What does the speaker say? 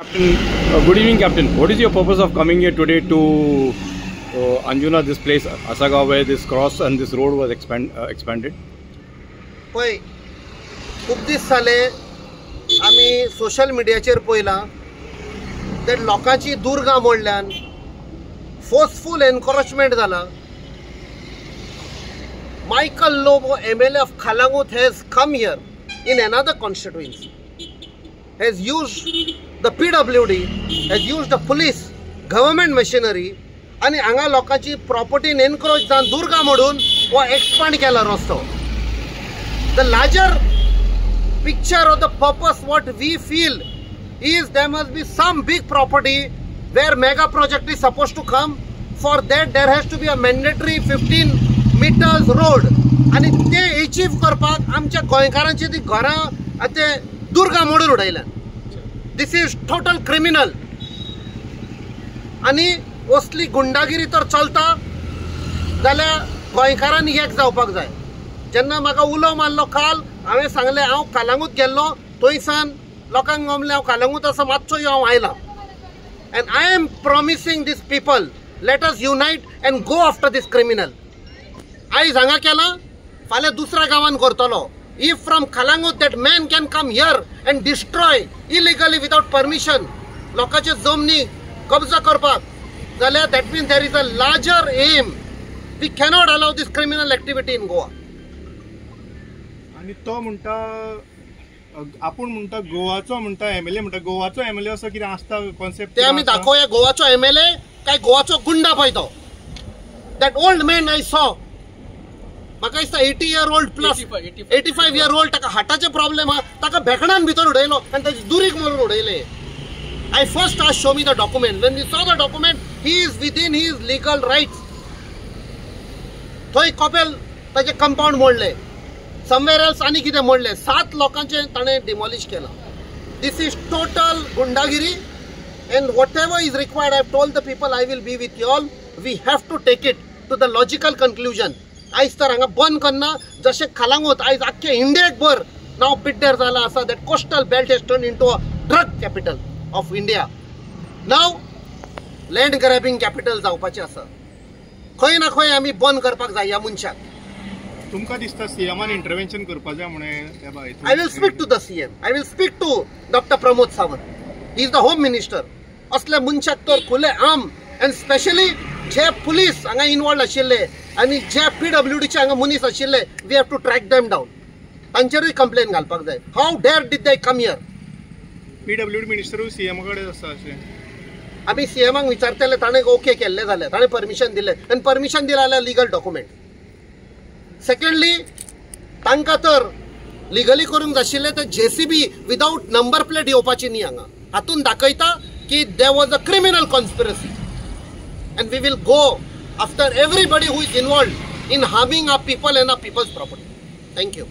Captain, good evening, Captain. What is your purpose of coming here today to Anjuna, this place, Asagaon, where this cross and this road was expanded? पळय खूप दीस जाले आमी social मिडियाचेर पळयलां ते लोकांची Durga मोडल्यान forceful encouragement जाला. Michael Lobo, MLA of Kalangut, has come here in another constituency, has used the PWD, has used the police, government machinery, आणि हांगा लोकांची प्रॉपर्टी एनक्रोच जावन दुर्गा मोडून वो एक्सपांड केला रस्तो. The larger picture of the purpose what we feel is there must be some big property where mega project is supposed to come. For that there has to be a mandatory 15 meters road, आणि ते achieve करपाक आमच्या गोंयकारांची ती घरां आते दुर्गा मोडून उडयल्यान. दिस is total criminal. आणि असली गुंडागिरी तर चलता जाल्यार गोंयकारांनी एक जावपाक जाय. जेन्ना म्हाका उलो मारलो काल हांवें सांगलें हांव कालांगूट गेल्लो थंयसान लोकांक गमलें हांव कालांगूट आसा मातसो यो हांव आयलां. And I am promising these people let us unite and go after these criminal. आयज हांगा केलां फाल्यां दुसऱ्या गांवांत करतलो. If from Calangute that man can come here and destroy illegally without permission लोकांचे जमनी कब्जा करपाक जाल्यार that means there is a larger aim. We cannot allow these criminal activity in Goa. आणि तो म्हणटा आपण म्हणटा गोवाचो म्हणटा एमएलए म्हणटा गोवाचो एमएलए असो कितें आसता कॉन्सेप्ट ते आमी दाखोवया. गोवाचो एमएलए काय गोवाचो गुंडा पळय तो. That old man I saw म्हाका दिसता 80 year old plus 85 year old ताका हार्टाचे प्रॉब्लेम आहा. ताका भेकणान भितर उडयलो आनी ताची दुरीक मारून उडयले. I first asked show me the document. When we saw the document he is within his legal rights. थंय कपेल ताचे कंपाऊंड मोडले. समवेर एल्स आनी कितें मोडले. 7 लोकांचे ताणें डिमॉलिश केला. दिस इज टोटल गुंडागिरी. And whatever is required I have told the people I will be with you all. We have to take it to the logical conclusion. आयज तर हांगा बंद करना जशें कालांगूट आयज आख्खे इंडियेक भर नांव पिड्ड्यार जाला आसा. That coastal belt hedge turn into a drug capital of India. Now land grabbing capital जावपाचें आसा. खंय ना खंय आमी बंद करपाक जाय ह्या मनशाक. तुमकां दिसता सीएमान इंटरव्हेन्शन करपाक जाय म्हणून? I will speak to the CM. I will speak to Dr. Pramod Sawant. He is the Home Minister. असले मनशाक तर खुले आम एंड स्पेशली जे पुलीस हांगा इन्वॉल्व आशिल्ले आनी जे PWDचे हांगा मनीस आशिल्ले we have to track them down. तांचेरूय कंप्लेन घालपाक जाय. How dare did they come here. PWD मिनिस्टरूय सीएम कडेन आसा अशें. आमी सीएमाक विचारतले ताणें ओके केल्ले जाल्यार ताणें परमिशन दिलें आनी परमिशन दिलें जाल्यार लिगल डॉक्युमेंट. सेकंडली तांकां तर लिगली करूंक जाशिल्लें ते JCB विदाउट नंबर प्लेट येवपाची न्ही हांगा. हातून दाखयता की there was a criminal conspiracy and we will go after everybody who is involved in harming our people and our people's property. Thank you.